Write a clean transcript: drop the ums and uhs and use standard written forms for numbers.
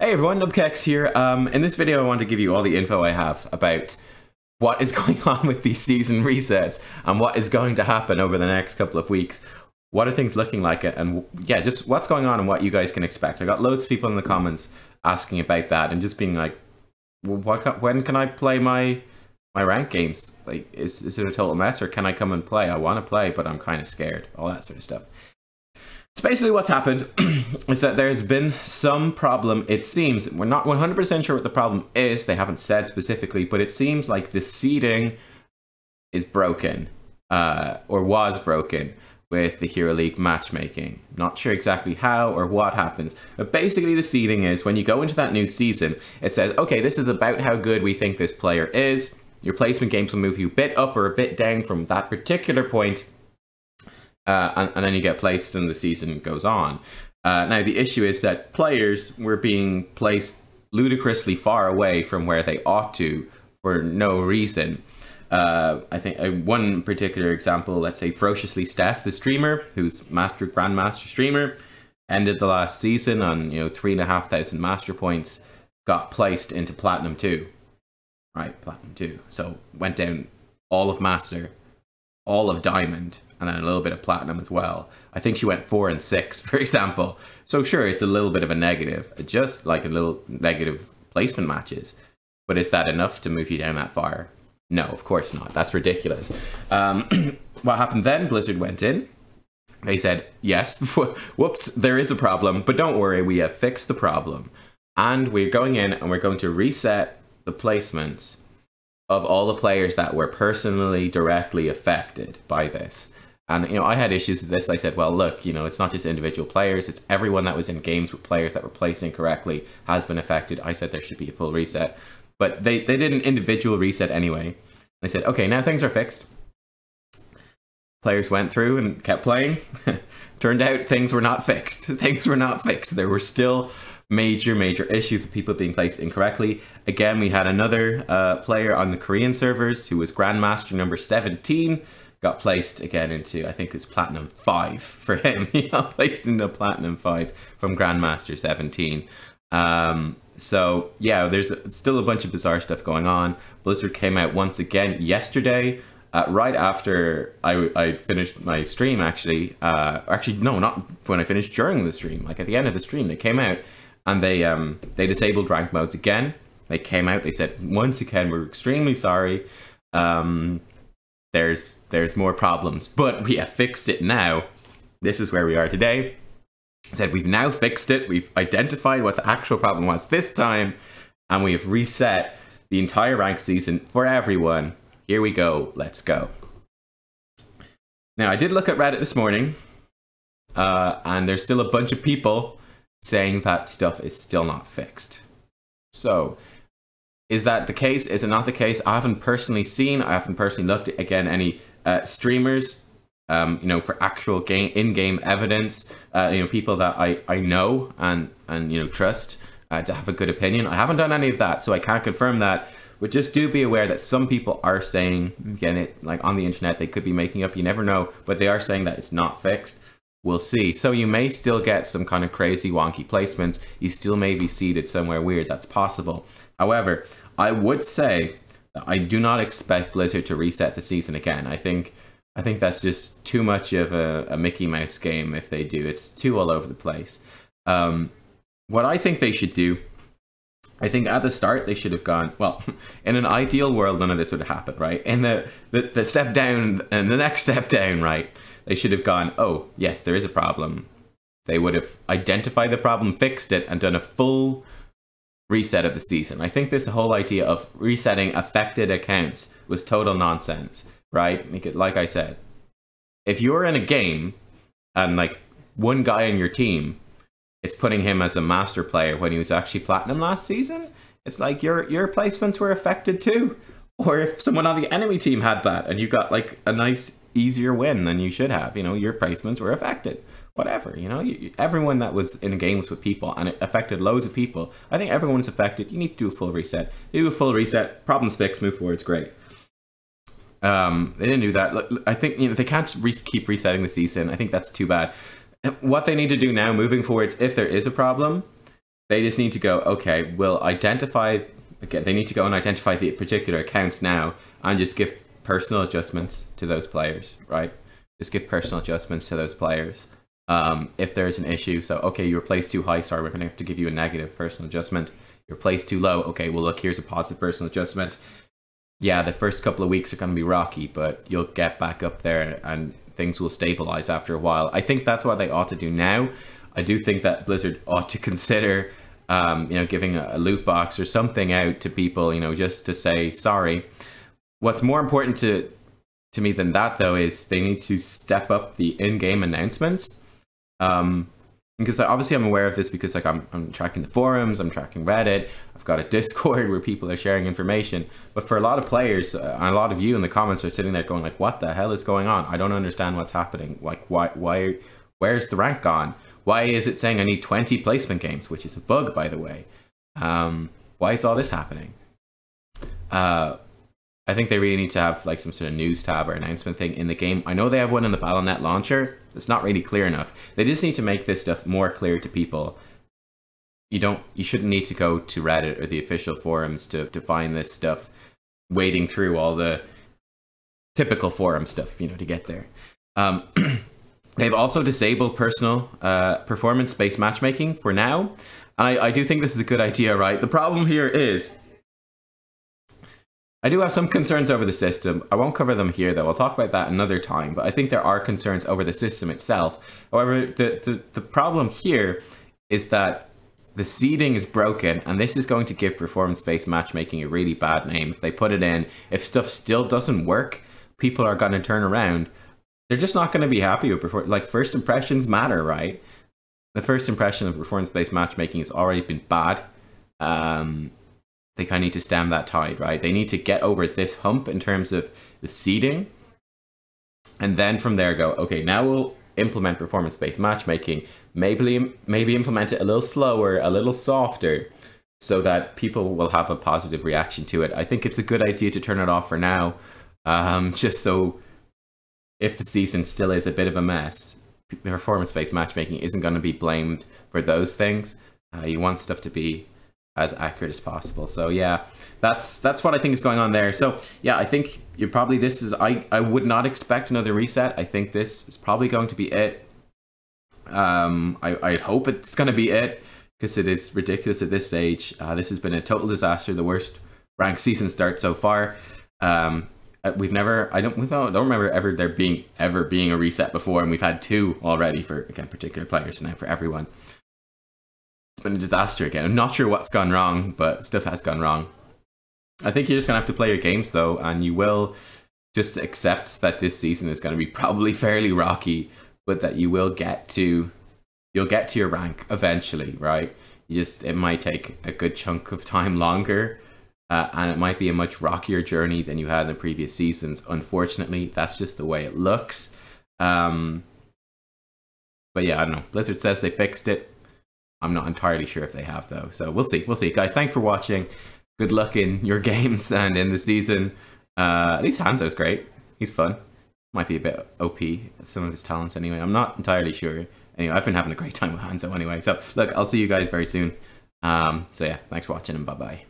Hey everyone, Nubkeks here. In this video I want to give you all the info I have about what is going on with these season resets and what is going to happen over the next couple of weeks. What are things looking like, and yeah, just what's going on and what you guys can expect. I got loads of people in the comments asking about that and just being like, well, when can I play my rank games? Like, is it a total mess, or can I come and play? I want to play, but I'm kind of scared. All that sort of stuff. So basically what's happened is that there's been some problem. It seems, we're not 100% sure what the problem is, they haven't said specifically, but it seems like the seeding is broken, or was broken, with the Hero League matchmaking. Not sure exactly how or what happens, but basically the seeding is, when you go into that new season, it says, okay, this is about how good we think this player is. Your placement games will move you a bit up or a bit down from that particular point. And then you get placed and the season goes on. Now, the issue is that players were being placed ludicrously far away from where they ought to for no reason. I think one particular example, let's say Ferociously Steph, the streamer, who's Grandmaster streamer, ended the last season on 3,500 master points, got placed into Platinum 2. Right, Platinum 2. So went down all of Master, all of Diamond, and then a little bit of Platinum as well. I think she went 4 and 6, for example. So sure, it's a little bit of a negative, just like a little negative placement matches. But is that enough to move you down that far? No, of course not. That's ridiculous. What happened then? Blizzard went in. They said, yes, whoops, there is a problem, but don't worry, we have fixed the problem. And we're going in and we're going to reset the placements of all the players that were personally directly affected by this. And, I had issues with this. I said, well, look, it's not just individual players. It's everyone that was in games with players that were placed incorrectly has been affected. I said there should be a full reset. But they did an individual reset anyway. They said, okay, now things are fixed. Players went through and kept playing. Turned out things were not fixed. Things were not fixed. There were still major issues with people being placed incorrectly. Again, we had another player on the Korean servers who was Grandmaster number 17. Got placed again into, I think it's Platinum 5 for him. He got placed into Platinum 5 from Grandmaster 17. So yeah, there's still a bunch of bizarre stuff going on. Blizzard came out once again yesterday, right after I finished my stream, actually. Actually, no, not when I finished, during the stream. Like at the end of the stream, they came out and they disabled rank modes again. They came out, they said, once again, we're extremely sorry. There's more problems, but we have fixed it now. This is where we are today. I said we've now fixed it. We've identified what the actual problem was this time, and we have reset the entire rank season for everyone. Here we go. Let's go. Now, I did look at Reddit this morning, and there's still a bunch of people saying that stuff is still not fixed. So, is that the case? Is it not the case? I haven't personally seen, I haven't personally looked at, again, any streamers, for actual in-game evidence, people that I know and trust to have a good opinion. I haven't done any of that, so I can't confirm that. But just do be aware that some people are saying, again, it like on the internet, they could be making up, you never know, but they are saying that it's not fixed. We'll see. So you may still get some kind of crazy wonky placements. You still may be seeded somewhere weird. That's possible. However, I would say that I do not expect Blizzard to reset the season again. I think that's just too much of a Mickey Mouse game if they do. It's too all over the place. What I think they should do, I think at the start they should have gone, well, in an ideal world, none of this would have happened, right? In the step down and the next step down, right? They should have gone, oh, yes, there is a problem. They would have identified the problem, fixed it, and done a full reset of the season. I think this whole idea of resetting affected accounts was total nonsense, right? Like I said, if you're in a game and like one guy on your team is putting him as a master player when he was actually Platinum last season, it's like your placements were affected too. Or if someone on the enemy team had that and you got like a nice easier win than you should have, your placements were affected. Whatever, everyone that was in games with people, and it affected loads of people. I think everyone's affected. You need to do a full reset. They do a full reset, problems fixed, move forward, it's great. They didn't do that. Look, I think they can't keep resetting the season. I think that's too bad. What they need to do now, moving forwards, if there is a problem, They just need to go, okay, we'll identify, again, they need to go and identify the particular accounts now and just give personal adjustments to those players, right? Just give personal adjustments to those players. If there's an issue, so, okay, you were placed too high, sorry, we're going to have to give you a negative personal adjustment. You're placed too low, okay, well, look, here's a positive personal adjustment. Yeah, the first couple of weeks are going to be rocky, but you'll get back up there and things will stabilize after a while. I think that's what they ought to do now. I do think that Blizzard ought to consider, giving a loot box or something out to people, just to say sorry. What's more important to me than that, though, is they need to step up the in-game announcements. Because obviously I'm aware of this because I'm tracking the forums, I'm tracking Reddit, I've got a Discord where people are sharing information. But for a lot of players, and a lot of you in the comments are sitting there going like, what the hell is going on? I don't understand what's happening. Like, where's the rank gone? Why is it saying I need 20 placement games, which is a bug, by the way? Why is all this happening? I think they really need to have like some sort of news tab or announcement thing in the game. I know they have one in the Battle.net launcher. It's not really clear enough. They just need to make this stuff more clear to people. You shouldn't need to go to Reddit or the official forums to find this stuff, wading through all the typical forum stuff, to get there. They've also disabled personal performance-based matchmaking for now. And I do think this is a good idea, right? The problem here is, I do have some concerns over the system. I won't cover them here, though. I'll talk about that another time. But I think there are concerns over the system itself. However, the problem here is that the seeding is broken, and this is going to give performance-based matchmaking a really bad name. If they put it in, if stuff still doesn't work, people are going to turn around. They're just not going to be happy with performance. Like, first impressions matter, right? The first impression of performance-based matchmaking has already been bad. They kind of need to stem that tide, right? They need to get over this hump in terms of the seeding. And then from there go, okay, now we'll implement performance-based matchmaking. Maybe implement it a little slower, a little softer, so that people will have a positive reaction to it. I think it's a good idea to turn it off for now, just so if the season still is a bit of a mess, performance-based matchmaking isn't going to be blamed for those things. You want stuff to be as accurate as possible. So yeah, that's what I think is going on there. So yeah, I think I would not expect another reset. I think this is probably going to be it. I hope it's going to be it, because it is ridiculous at this stage. This has been a total disaster, the worst ranked season start so far. We've never, I don't remember there being a reset before, and we've had 2 already for, again, particular players, and now for everyone. It's been a disaster again. I'm not sure what's gone wrong, but stuff has gone wrong. I think you're just gonna have to play your games, though, and you will just accept that this season is going to be probably fairly rocky, but that you'll get to your rank eventually, right? It might take a good chunk of time longer, and it might be a much rockier journey than you had in the previous seasons. Unfortunately, that's just the way it looks. But yeah, I don't know. Blizzard says they fixed it. I'm not entirely sure if they have, though. So we'll see. We'll see. Guys, thanks for watching. Good luck in your games and in the season. At least Hanzo's great. He's fun. Might be a bit OP, some of his talents anyway. I'm not entirely sure. Anyway, I've been having a great time with Hanzo anyway. So look, I'll see you guys very soon. So yeah, thanks for watching and bye-bye.